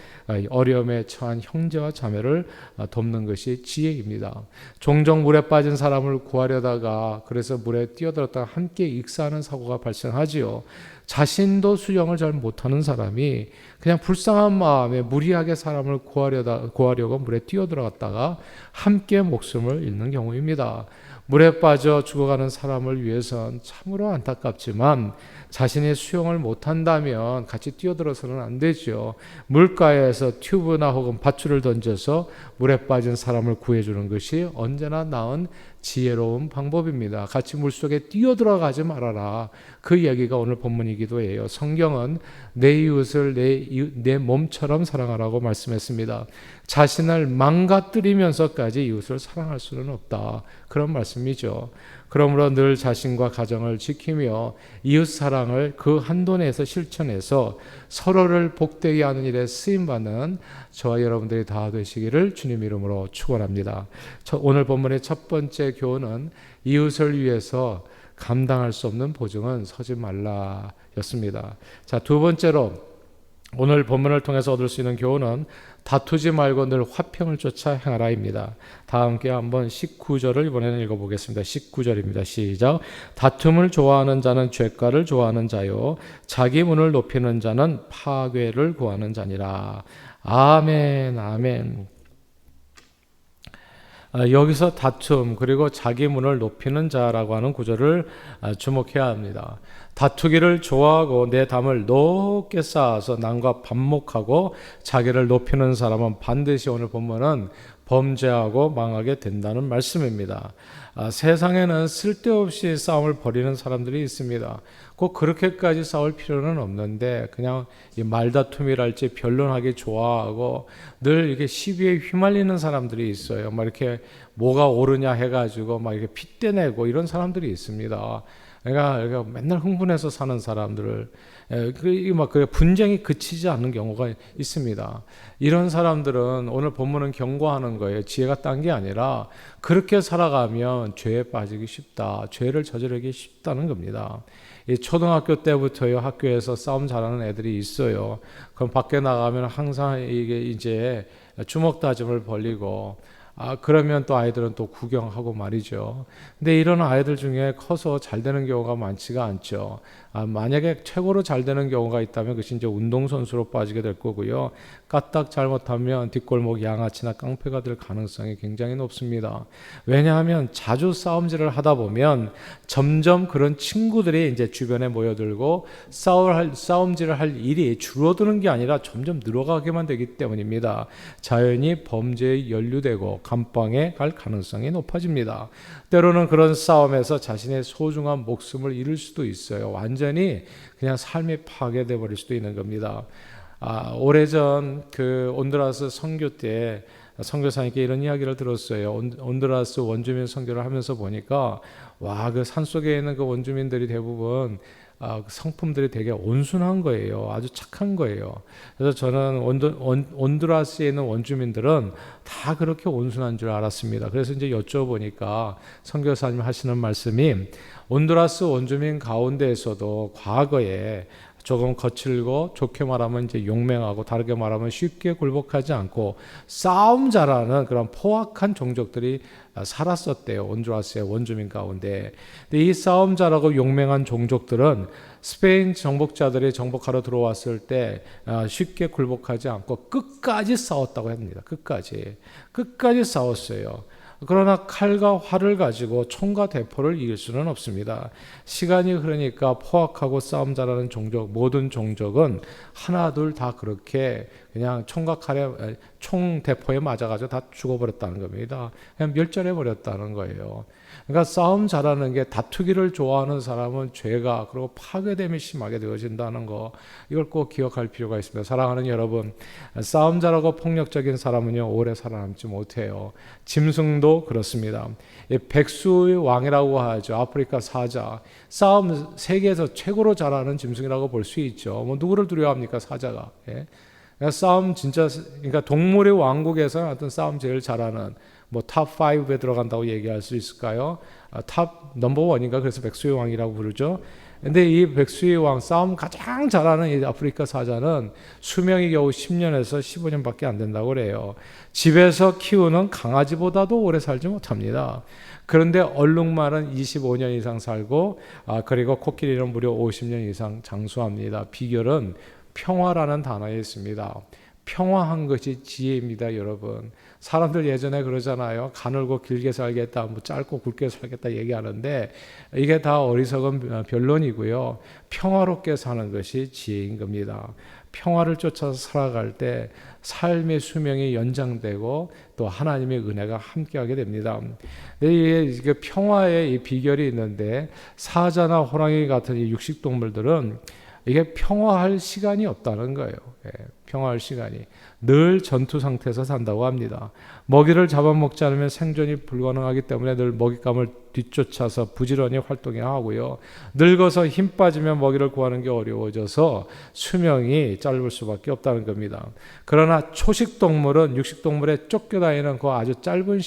어려움에 처한 형제와 자매를 돕는 것이 지혜입니다. 종종 물에 빠진 사람을 구하려다가 그래서 물에 뛰어들었다가 함께 익사하는 사고가 발생하지요. 자신도 수영을 잘 못하는 사람이 그냥 불쌍한 마음에 무리하게 사람을 구하려고 물에 뛰어들어갔다가 함께 목숨을 잃는 경우입니다. 물에 빠져 죽어가는 사람을 위해선 참으로 안타깝지만 자신이 수영을 못한다면 같이 뛰어들어서는 안 되죠. 물가에서 튜브나 혹은 밧줄을 던져서 물에 빠진 사람을 구해주는 것이 언제나 나은 지혜로운 방법입니다. 같이 물속에 뛰어들어가지 말아라. 그 얘기가 오늘 본문이기도 해요. 성경은 내 이웃을 내 몸처럼 사랑하라고 말씀했습니다. 자신을 망가뜨리면서까지 이웃을 사랑할 수는 없다. 그런 말씀이죠. 그러므로 늘 자신과 가정을 지키며 이웃 사랑을 그 한도 내에서 실천해서 서로를 복되게 하는 일에 쓰임받는 저와 여러분들이 다 되시기를 주님 이름으로 축원합니다. 오늘 본문의 첫 번째 교훈은 이웃을 위해서 감당할 수 없는 보증은 서지 말라 였습니다. 자, 두 번째로 오늘 본문을 통해서 얻을 수 있는 교훈은 다투지 말고 늘 화평을 쫓아 행하라입니다. 다 함께 한번 19절을 이번에는 읽어보겠습니다. 19절입니다. 시작. 다툼을 좋아하는 자는 죄가를 좋아하는 자요 자기 문을 높이는 자는 파괴를 구하는 자니라. 아멘, 아멘. 여기서 다툼 그리고 자기 문을 높이는 자라고 하는 구절을 주목해야 합니다. 다투기를 좋아하고 내 담을 높게 쌓아서 남과 반목하고 자기를 높이는 사람은 반드시 오늘 본문은 범죄하고 망하게 된다는 말씀입니다. 세상에는 쓸데없이 싸움을 벌이는 사람들이 있습니다. 꼭 그렇게까지 싸울 필요는 없는데 그냥 이 말다툼이랄지 변론하기 좋아하고 늘 이렇게 시비에 휘말리는 사람들이 있어요. 막 이렇게 뭐가 옳으냐 해가지고 막 이렇게 핏대내고 이런 사람들이 있습니다. 그러니까 맨날 흥분해서 사는 사람들을 막 분쟁이 그치지 않는 경우가 있습니다. 이런 사람들은 오늘 본문은 경고하는 거예요. 지혜가 딴 게 아니라 그렇게 살아가면 죄에 빠지기 쉽다. 죄를 저지르기 쉽다는 겁니다. 초등학교 때부터요 학교에서 싸움 잘하는 애들이 있어요. 그럼 밖에 나가면 항상 이게 이제 주먹다짐을 벌리고 그러면 또 아이들은 또 구경하고 말이죠. 근데 이런 아이들 중에 커서 잘 되는 경우가 많지가 않죠. 만약에 최고로 잘 되는 경우가 있다면 그것이 이제 운동선수로 빠지게 될 거고요. 까딱 잘못하면 뒷골목 양아치나 깡패가 될 가능성이 굉장히 높습니다. 왜냐하면 자주 싸움질을 하다 보면 점점 그런 친구들이 이제 주변에 모여들고 싸움질을 할 일이 줄어드는 게 아니라 점점 늘어가게만 되기 때문입니다. 자연히 범죄에 연루되고 감방에 갈 가능성이 높아집니다. 때로는 그런 싸움에서 자신의 소중한 목숨을 잃을 수도 있어요. 완전히 그냥 삶이 파괴돼 버릴 수도 있는 겁니다. 오래전 그 온두라스 선교 때 선교사님께 이런 이야기를 들었어요. 온두라스 원주민 선교를 하면서 보니까 그 산속에 있는 그 원주민들이 대부분 성품들이 되게 온순한 거예요. 아주 착한 거예요. 그래서 저는 온두라스에 있는 원주민들은 다 그렇게 온순한 줄 알았습니다. 그래서 이제 여쭤보니까 선교사님 하시는 말씀이 온두라스 원주민 가운데에서도 과거에 조금 거칠고 좋게 말하면 이제 용맹하고 다르게 말하면 쉽게 굴복하지 않고 싸움 잘하는 그런 포악한 종족들이 살았었대요. 온두라스의 원주민 가운데. 근데 이 싸움 잘하고 용맹한 종족들은 스페인 정복자들이 정복하러 들어왔을 때 쉽게 굴복하지 않고 끝까지 싸웠다고 합니다. 끝까지 싸웠어요. 그러나 칼과 활을 가지고 총과 대포를 이길 수는 없습니다. 시간이 흐르니까 포악하고 싸움 잘하는 종족, 모든 종족은 하나 둘 다 그렇게 그냥 총과 칼에 총 대포에 맞아가지고 다 죽어버렸다는 겁니다. 그냥 멸절해 버렸다는 거예요. 그러니까 싸움 잘하는 게 다투기를 좋아하는 사람은 죄가 그리고 파괴됨이 심하게 되어진다는 거, 이걸 꼭 기억할 필요가 있습니다. 사랑하는 여러분, 싸움 잘하고 폭력적인 사람은요 오래 살아남지 못해요. 짐승도 그렇습니다. 백수의 왕이라고 하죠. 아프리카 사자. 싸움 세계에서 최고로 잘하는 짐승이라고 볼 수 있죠. 뭐 누구를 두려워합니까, 사자가? 예? 그러니까 싸움 진짜, 그러니까 동물의 왕국에서는 어떤 싸움 제일 잘하는 뭐 탑 5에 들어간다고 얘기할 수 있을까요? 탑 넘버 1인가 그래서 백수의 왕이라고 부르죠. 근데 이 백수의 왕, 싸움 가장 잘하는 이 아프리카 사자는 수명이 겨우 10년에서 15년밖에 안 된다고 그래요. 집에서 키우는 강아지보다도 오래 살지 못합니다. 그런데 얼룩말은 25년 이상 살고 그리고 코끼리는 무려 50년 이상 장수합니다. 비결은 평화라는 단어에 있습니다. 평화한 것이 지혜입니다, 여러분. 사람들 예전에 그러잖아요. 가늘고 길게 살겠다, 뭐 짧고 굵게 살겠다 얘기하는데 이게 다 어리석은 변론이고요. 평화롭게 사는 것이 지혜인 겁니다. 평화를 쫓아서 살아갈 때 삶의 수명이 연장되고 또 하나님의 은혜가 함께하게 됩니다. 이게 평화의 이 비결이 있는데 사자나 호랑이 같은 이 육식동물들은 이게 평화할 시간이 없다는 거예요. 평화할 시간이. 늘 전투 상태에서 산다고 합니다. 먹이를 잡아먹지 않으면 생존이 불가능하기 때문에 늘 먹잇감을 뒤쫓아서 부지런히 활동해야 하고요. 늙어서 힘 빠지면 먹이를 구하는 게 어려워져서 수명이 짧을 수밖에 없다는 겁니다. 그러나 초식동물은 육식동물에 쫓겨다니는 그 아주 짧은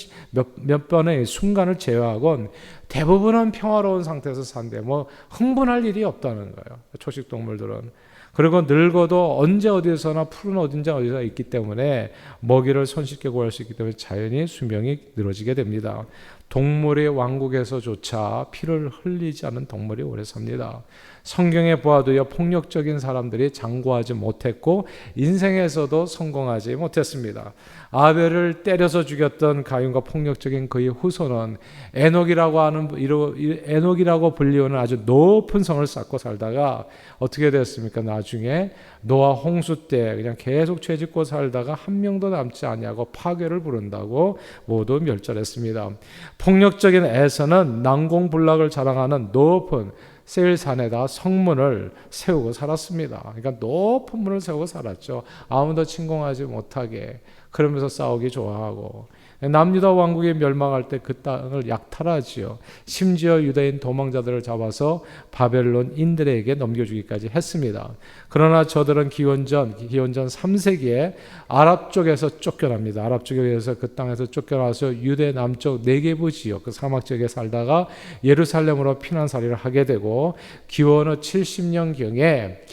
몇 번의 순간을 제외하고는 대부분은 평화로운 상태에서 산대. 뭐 흥분할 일이 없다는 거예요. 초식동물들은. 그리고 늙어도 언제 어디서나 푸른 어디서 있기 때문에 먹이를 손쉽게 구할 수 있기 때문에 자연히 수명이 늘어지게 됩니다. 동물의 왕국에서조차 피를 흘리지 않은 동물이 오래 삽니다. 성경에 보아도요, 폭력적인 사람들이 장구하지 못했고 인생에서도 성공하지 못했습니다. 아벨을 때려서 죽였던 가인과 폭력적인 그의 후손은 에녹이라고 불리우는 아주 높은 성을 쌓고 살다가 어떻게 됐습니까? 나중에 노아 홍수 때 그냥 계속 죄짓고 살다가 한 명도 남지 아니하고 파괴를 부른다고 모두 멸절했습니다. 폭력적인 에서는 난공불락을 자랑하는 높은 세일산에다 성문을 세우고 살았습니다. 그러니까 높은 문을 세우고 살았죠. 아무도 침공하지 못하게. 그러면서 싸우기 좋아하고. 남유다 왕국이 멸망할 때 그 땅을 약탈하지요. 심지어 유대인 도망자들을 잡아서 바벨론인들에게 넘겨주기까지 했습니다. 그러나 저들은 기원전 3세기에 아랍 쪽에서 쫓겨납니다. 아랍 쪽에서 그 땅에서 쫓겨나서 유대 남쪽 네게부 지역, 그 사막 지역에 살다가 예루살렘으로 피난살이를 하게 되고 기원 후 70년경에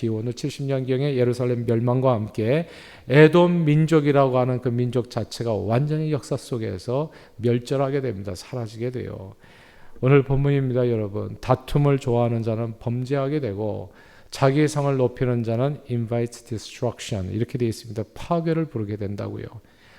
예루살렘 멸망과 함께 에돔 민족이라고 하는 그 민족 자체가 완전히 역사 속에서 멸절하게 됩니다. 사라지게 돼요. 오늘 본문입니다, 여러분. 다툼을 좋아하는 자는 범죄하게 되고 자기의 성을 높이는 자는 invite destruction 이렇게 되어 있습니다. 파괴를 부르게 된다고요.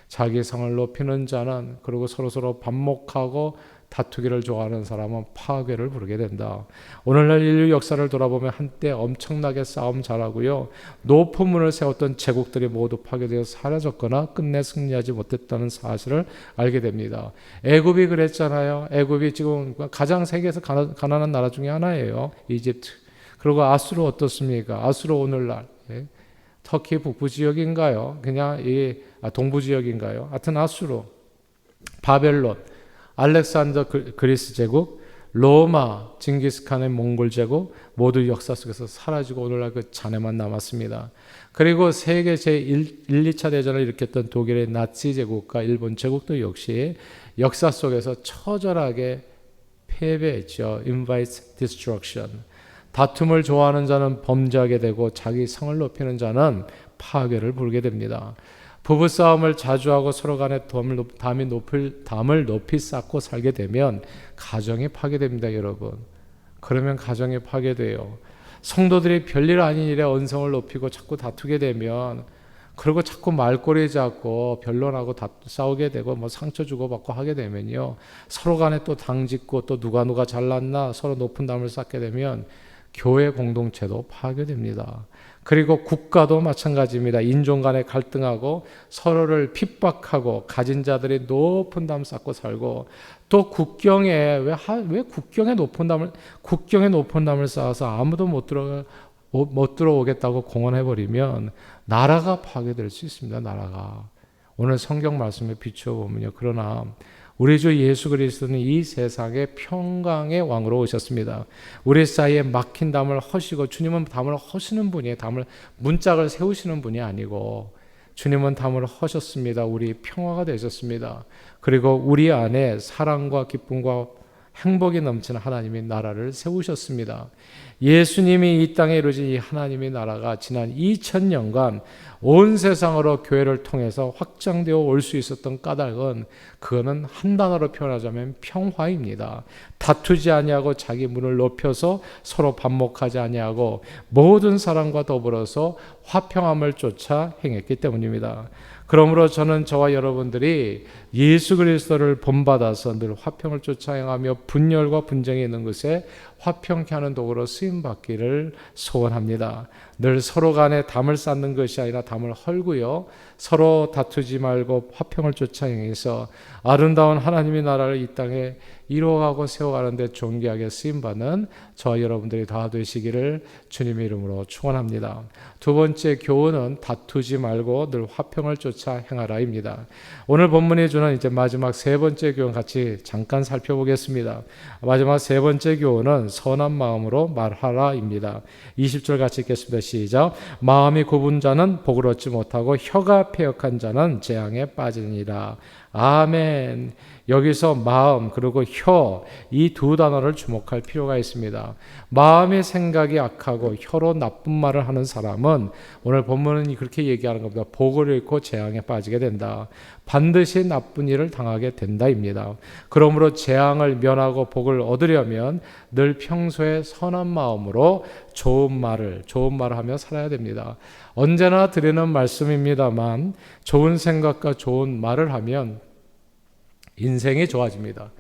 자기의 성을 높이는 자는 그리고 서로서로 반목하고 다투기를 좋아하는 사람은 파괴를 부르게 된다. 오늘날 인류 역사를 돌아보면 한때 엄청나게 싸움 잘하고요. 높은 문을 세웠던 제국들이 모두 파괴되어 사라졌거나 끝내 승리하지 못했다는 사실을 알게 됩니다. 애굽이 그랬잖아요. 애굽이 지금 가장 세계에서 가난한 나라 중에 하나예요. 이집트. 그리고 아수르 어떻습니까? 아수르 오늘날 터키 북부 지역인가요? 그냥 동부 지역인가요? 하여튼 아수르, 바벨론, 알렉산더 그리스 제국, 로마, 징기스칸의 몽골 제국 모두 역사 속에서 사라지고 오늘날 그 잔해만 남았습니다. 그리고 세계 제1, 2차 대전을 일으켰던 독일의 나치 제국과 일본 제국도 역시 역사 속에서 처절하게 패배했죠. Invite destruction. 다툼을 좋아하는 자는 범죄하게 되고 자기 성을 높이는 자는 파괴를 부르게 됩니다. 부부싸움을 자주 하고 서로 간에 담을 높이 쌓고 살게 되면 가정이 파괴됩니다, 여러분. 그러면 가정이 파괴돼요. 성도들이 별일 아닌 일에 언성을 높이고 자꾸 다투게 되면, 그리고 자꾸 말꼬리 잡고 변론하고 싸우게 되고 뭐 상처 주고받고 하게 되면요, 서로 간에 또 당짓고 또 누가 잘났나 서로 높은 담을 쌓게 되면 교회 공동체도 파괴됩니다. 그리고 국가도 마찬가지입니다. 인종 간에 갈등하고 서로를 핍박하고 가진 자들이 높은 담 쌓고 살고, 또 국경에 왜 국경에 높은 담을 쌓아서 아무도 못 들어오겠다고 공언해 버리면 나라가 파괴될 수 있습니다. 나라가. 오늘 성경 말씀에 비추어 보면요, 그러나 우리 주 예수 그리스도는 이 세상의 평강의 왕으로 오셨습니다. 우리 사이에 막힌 담을 허시고, 주님은 담을 허시는 분이에요. 문짝을 세우시는 분이 아니고 주님은 담을 허셨습니다. 우리 평화가 되셨습니다. 그리고 우리 안에 사랑과 기쁨과 행복이 넘치는 하나님의 나라를 세우셨습니다. 예수님이 이 땅에 이루어진 이 하나님의 나라가 지난 2000년간 온 세상으로 교회를 통해서 확장되어 올 수 있었던 까닭은, 그거는 한 단어로 표현하자면 평화입니다. 다투지 아니하고 자기 문을 높여서 서로 반목하지 아니하고 모든 사람과 더불어서 화평함을 쫓아 행했기 때문입니다. 그러므로 저는 저와 여러분들이 예수 그리스도를 본받아서 늘 화평을 쫓아 행하며 분열과 분쟁이 있는 것에 화평케 하는 도구로 쓰임받기를 소원합니다. 늘 서로 간에 담을 쌓는 것이 아니라 담을 헐고요, 서로 다투지 말고 화평을 쫓아 행해서 아름다운 하나님의 나라를 이 땅에 이루어가고 세워가는 데 존귀하게 쓰임받는 저와 여러분들이 다 되시기를 주님의 이름으로 축원합니다. 두 번째 교훈은 다투지 말고 늘 화평을 쫓아 행하라입니다. 오늘 본문이 주는 이제 마지막 세 번째 교훈 같이 잠깐 살펴보겠습니다. 마지막 세 번째 교훈은 선한 마음으로 말하라입니다. 20절 같이 읽겠습니다. 시작. 마음이 굽은 자는 복을 얻지 못하고 혀가 패역한 자는 재앙에 빠지니라. 아멘. 여기서 마음 그리고 혀, 이 두 단어를 주목할 필요가 있습니다. 마음의 생각이 악하고 혀로 나쁜 말을 하는 사람은, 오늘 본문은 그렇게 얘기하는 겁니다. 복을 잃고 재앙에 빠지게 된다. 반드시 나쁜 일을 당하게 된다입니다. 그러므로 재앙을 면하고 복을 얻으려면 늘 평소에 선한 마음으로 좋은 말을 하며 살아야 됩니다. 언제나 드리는 말씀입니다만, 좋은 생각과 좋은 말을 하면 인생이 좋아집니다.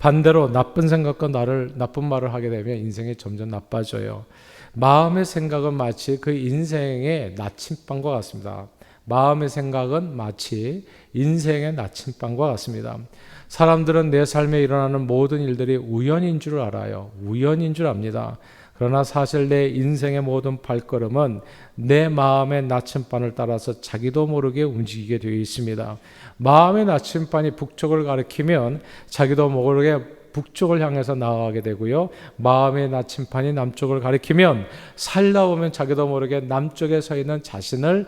반대로 나쁜 생각과 나쁜 말을 하게 되면 인생이 점점 나빠져요. 마음의 생각은 마치 그 인생의 나침반과 같습니다. 마음의 생각은 마치 인생의 나침반과 같습니다. 사람들은 내 삶에 일어나는 모든 일들이 우연인 줄 알아요. 우연인 줄 압니다. 그러나 사실 내 인생의 모든 발걸음은 내 마음의 나침반을 따라서 자기도 모르게 움직이게 되어 있습니다. 마음의 나침반이 북쪽을 가리키면 자기도 모르게 북쪽을 향해서 나아가게 되고요, 마음의 나침반이 남쪽을 가리키면 살다 보면 자기도 모르게 남쪽에 서 있는 자신을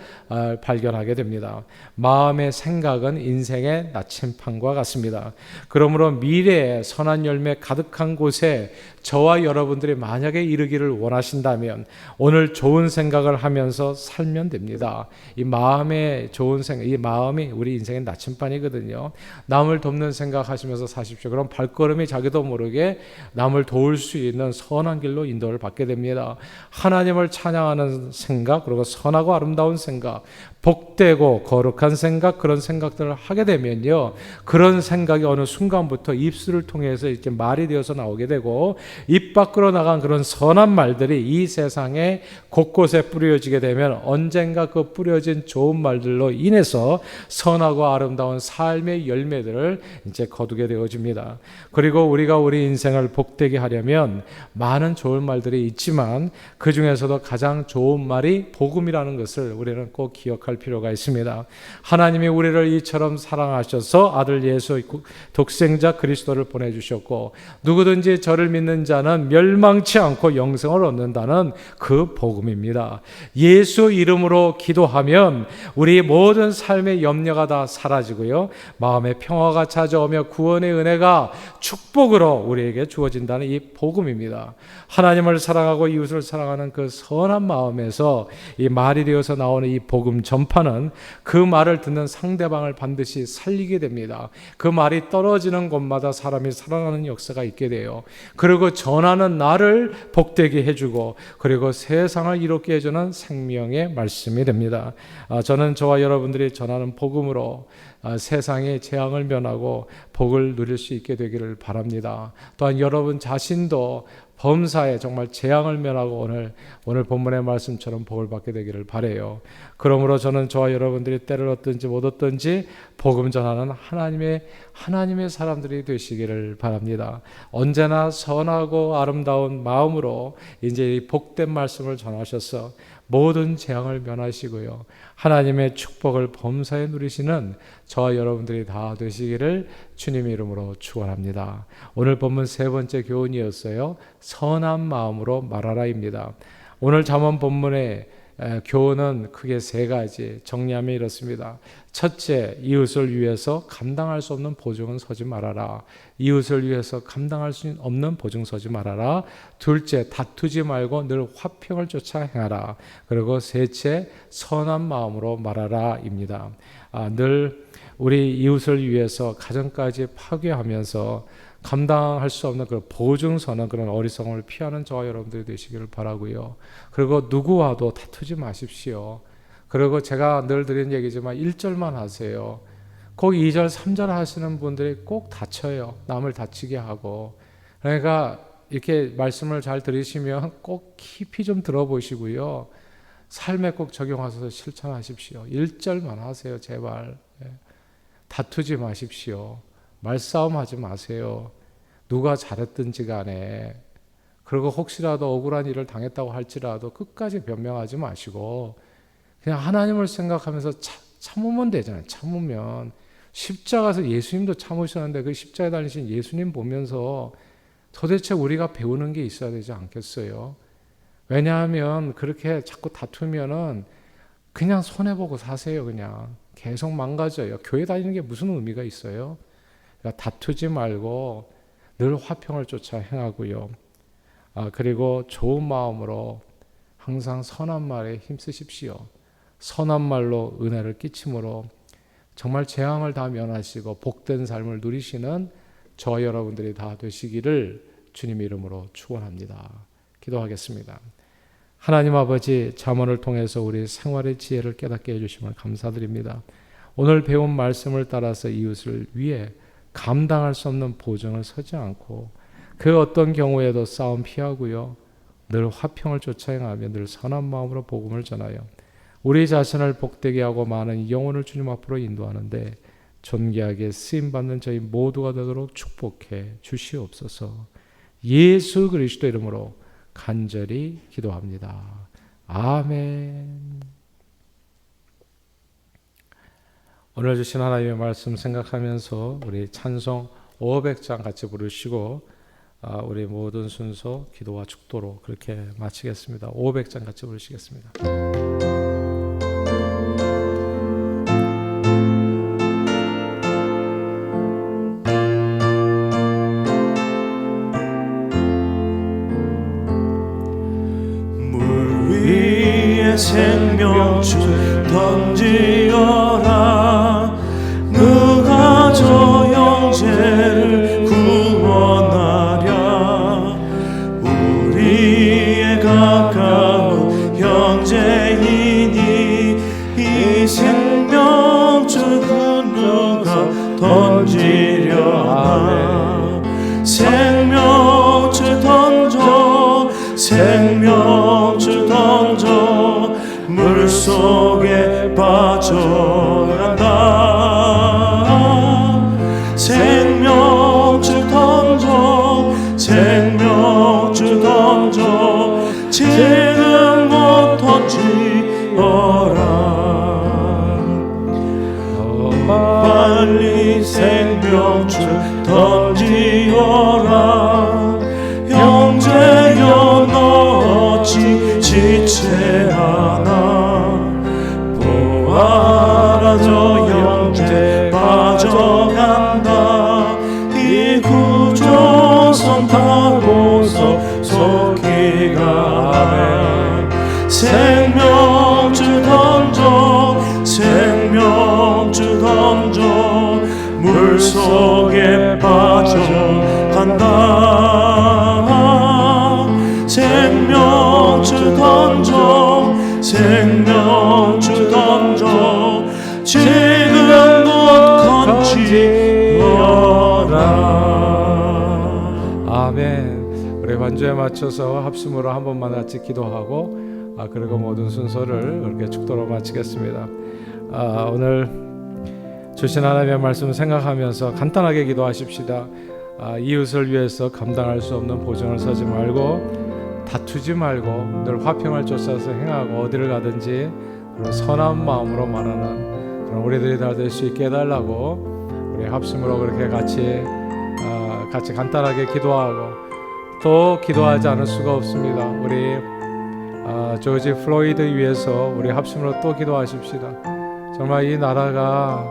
발견하게 됩니다. 마음의 생각은 인생의 나침반과 같습니다. 그러므로 미래에 선한 열매 가득한 곳에 저와 여러분들이 만약에 이르기를 원하신다면 오늘 좋은 생각을 하면서 살면 됩니다. 이 마음의 좋은 생각, 이 마음이 우리 인생의 나침반이거든요. 남을 돕는 생각하시면서 사십시오. 그럼 발걸음이 자기도 모르게 남을 도울 수 있는 선한 길로 인도를 받게 됩니다. 하나님을 찬양하는 생각, 그리고 선하고 아름다운 생각, 복되고 거룩한 생각, 그런 생각들을 하게 되면요, 그런 생각이 어느 순간부터 입술을 통해서 이렇게 말이 되어서 나오게 되고, 입 밖으로 나간 그런 선한 말들이 이 세상에 곳곳에 뿌려지게 되면 언젠가 그 뿌려진 좋은 말들로 인해서 선하고 아름다운 삶의 열매들을 이제 거두게 되어집니다. 그리고 우리가 우리 인생을 복되게 하려면 많은 좋은 말들이 있지만 그 중에서도 가장 좋은 말이 복음이라는 것을 우리는 꼭 기억할 고백할 필요가 있습니다. 하나님이 우리를 이처럼 사랑하셔서 아들 예수 독생자 그리스도를 보내주셨고 누구든지 저를 믿는 자는 멸망치 않고 영생을 얻는다는 그 복음입니다. 예수 이름으로 기도하면 우리 모든 삶의 염려가 다 사라지고요, 마음의 평화가 찾아오며 구원의 은혜가 축복으로 우리에게 주어진다는 이 복음입니다. 하나님을 사랑하고 이웃을 사랑하는 그 선한 마음에서 이 말이 되어서 나오는 이 복음 전파는 그 말을 듣는 상대방을 반드시 살리게 됩니다. 그 말이 떨어지는 곳마다 사람이 살아나는 역사가 있게 돼요. 그리고 전하는 나를 복되게 해주고 그리고 세상을 이롭게 해주는 생명의 말씀이 됩니다. 저는 저와 여러분들이 전하는 복음으로 세상의 재앙을 면하고 복을 누릴 수 있게 되기를 바랍니다. 또한 여러분 자신도 범사에 정말 재앙을 면하고 오늘 본문의 말씀처럼 복을 받게 되기를 바라요. 그러므로 저는 저와 여러분들이 때를 얻든지 못 얻든지 복음 전하는 하나님의 사람들이 되시기를 바랍니다. 언제나 선하고 아름다운 마음으로 이제 이 복된 말씀을 전하셔서 모든 재앙을 면하시고요, 하나님의 축복을 범사에 누리시는 저와 여러분들이 다 되시기를 주님의 이름으로 축원합니다. 오늘 본문 세 번째 교훈이었어요. 선한 마음으로 말하라입니다. 오늘 잠언 본문의 교훈은 크게 세 가지 정리하면 이렇습니다. 첫째, 이웃을 위해서 감당할 수 없는 보증은 서지 말아라. 이웃을 위해서 감당할 수 없는 보증 서지 말아라. 둘째, 다투지 말고 늘 화평을 쫓아 행하라. 그리고 셋째, 선한 마음으로 말하라입니다. 늘 우리 이웃을 위해서 가정까지 파괴하면서 감당할 수 없는 그런 보증서는 그런 어리석음을 피하는 저와 여러분들이 되시기를 바라고요. 그리고 누구와도 다투지 마십시오. 그리고 제가 늘 드리는 얘기지만 1절만 하세요. 꼭 2절, 3절 하시는 분들이 꼭 다쳐요. 남을 다치게 하고. 그러니까 이렇게 말씀을 잘 들으시면 꼭 깊이 좀 들어보시고요, 삶에 꼭 적용하셔서 실천하십시오. 1절만 하세요. 제발. 다투지 마십시오. 말싸움하지 마세요. 누가 잘했든지 간에. 그리고 혹시라도 억울한 일을 당했다고 할지라도 끝까지 변명하지 마시고 그냥 하나님을 생각하면서 참으면 되잖아요. 참으면. 십자가에서 예수님도 참으셨는데 그 십자가에 달리신 예수님 보면서 도대체 우리가 배우는 게 있어야 되지 않겠어요? 왜냐하면 그렇게 자꾸 다투면은 그냥 손해보고 사세요. 그냥 계속 망가져요. 교회 다니는 게 무슨 의미가 있어요? 그러니까 다투지 말고 늘 화평을 쫓아 행하고요. 그리고 좋은 마음으로 항상 선한 말에 힘쓰십시오. 선한 말로 은혜를 끼침으로 정말 재앙을 다 면하시고 복된 삶을 누리시는 저와 여러분들이 다 되시기를 주님 이름으로 축원합니다. 기도하겠습니다. 하나님 아버지, 잠언을 통해서 우리 생활의 지혜를 깨닫게 해주심을 감사드립니다. 오늘 배운 말씀을 따라서 이웃을 위해 감당할 수 없는 보증을 서지 않고 그 어떤 경우에도 싸움 피하고요, 늘 화평을 쫓아 행하며 늘 선한 마음으로 복음을 전하여 우리 자신을 복되게 하고 많은 영혼을 주님 앞으로 인도하는데 존귀하게 쓰임받는 저희 모두가 되도록 축복해 주시옵소서. 예수 그리스도 이름으로 간절히 기도합니다. 아멘. 오늘 주신 하나님의 말씀 생각하면서 우리 찬송 500장 같이 부르시고 우리 모든 순서 기도와 축도로 그렇게 마치겠습니다. 500장 같이 부르시겠습니다. 물 위에 생명줄 던지어라. 누가 저 형제를 구원하랴. 우리의 가까운 형제이니 이 생명줄 누가 던지려나. 생명줄 던져, 생명줄 던져, 물속에 빠져간다. 생명줄 던져, 생명줄 던져, 지금 못 던지어라. 멀리 생명줄 던지어라. 형제여 너 어찌 지체 않아. 보아라 저 형제 빠져간다. 이 구조선 타고서 속히 가네. 생명줄 던져 생명줄 던져 물속에 빠져간다. 생명줄 던져 생명줄 던져 지금 곧 건지어라. 아멘. 우리 반주에 맞춰서 합심으로 한 번만 같이 기도하고 그리고 모든 순서를 그렇게 축도로 마치겠습니다. 오늘 주신 하나님의 말씀 생각하면서 간단하게 기도하십시다. 이웃을 위해서 감당할 수 없는 보증을 서지 말고 다투지 말고 늘 화평을 쫓아서 행하고 어디를 가든지 그런 선한 마음으로 말하는 그런 우리들이 다 될 수 있게 해달라고 우리 합심으로 그렇게 같이 간단하게 기도하고 또 기도하지 않을 수가 없습니다. 우리 조지 플로이드 위해서 우리 합심으로 또 기도하십시다. 정말 이 나라가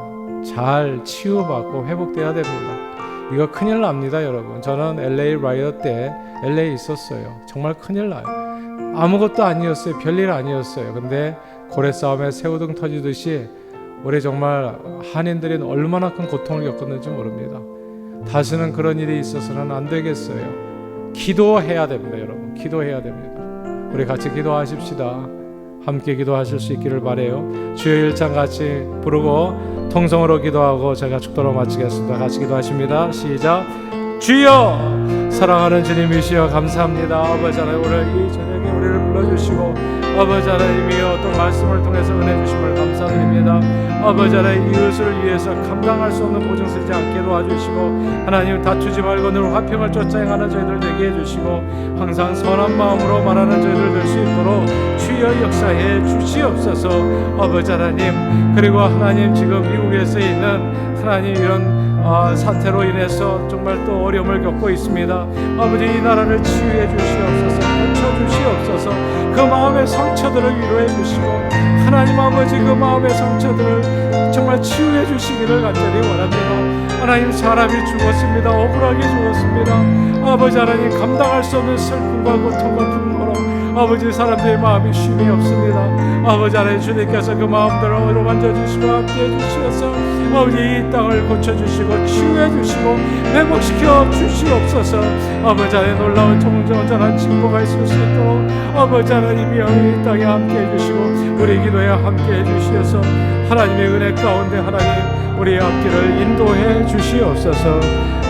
잘 치유받고 회복돼야 됩니다. 이거 큰일 납니다, 여러분. 저는 LA 라이엇 때 LA 있었어요. 정말 큰일 나요. 아무것도 아니었어요. 별일 아니었어요. 근데 고래 싸움에 새우등 터지듯이 우리 정말 한인들이 얼마나 큰 고통을 겪었는지 모릅니다. 다시는 그런 일이 있어서는 안 되겠어요. 기도해야 됩니다, 여러분. 기도해야 됩니다. 우리 같이 기도하십시다. 함께 기도하실 수 있기를 바라요. 주여 1장 같이 부르고 통성으로 기도하고 제가 축도로 마치겠습니다. 같이 기도하십니다. 시작. 주여 사랑하는 주님이시여 감사합니다. 아버지 하나님 오늘 이 저녁에 우리를 불러주시고 아버지 하나님이여 또 말씀을 통해서 은혜 주심을 감사드립니다. 아버지 하나님 이웃을 위해서 감당할 수 없는 보증 서지 않게 도와주시고 하나님 다투지 말고 늘 화평을 쫓아 행하는 저희들 되게 해주시고 항상 선한 마음으로 말하는 저희들 될 수 있도록 주여 역사해 주시옵소서. 아버지 하나님 그리고 하나님 지금 미국에서 있는 하나님 이런 사태로 인해서 정말 또 어려움을 겪고 있습니다. 아버지 이 나라를 치유해 주시옵소서. 고쳐 주시옵소서. 그 마음의 상처들을 위로해 주시고 하나님 아버지 그 마음의 상처들을 정말 치유해 주시기를 간절히 원합니다. 하나님 사람이 죽었습니다. 억울하게 죽었습니다. 아버지 하나님 감당할 수 없는 슬픔과 고통과 분노로 아버지 사람들의 마음이 쉼이 없습니다. 아버지 하나님 주님께서 그 마음들을 어루 만져주시고 함께해 주시어서 아버지 이 땅을 고쳐주시고 치유해 주시고 회복시켜 주시옵소서. 아버지 하나님 놀라운 정전한 징조가 있을 수 있도록 아버지 하나님이여 이 땅에 함께해 주시고 우리 기도에 함께해 주시어서 하나님의 은혜 가운데 하나님 우리의 앞길을 인도해 주시옵소서.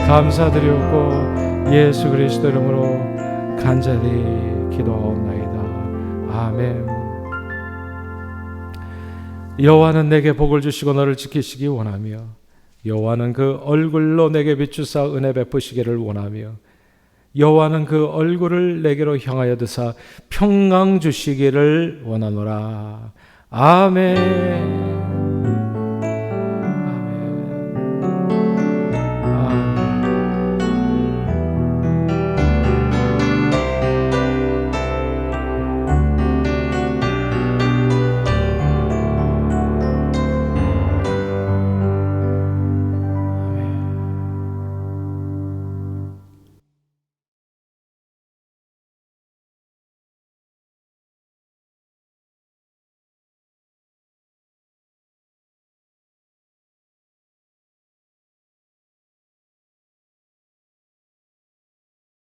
감사드리옵고 예수 그리스도 이름으로 간절히 기도하옵나이다. 아멘. 여호와는 내게 복을 주시고 너를 지키시기 원하며 여호와는 그 얼굴로 내게 비추사 은혜 베푸시기를 원하며 여호와는 그 얼굴을 내게로 향하여 드사 평강 주시기를 원하노라. 아멘.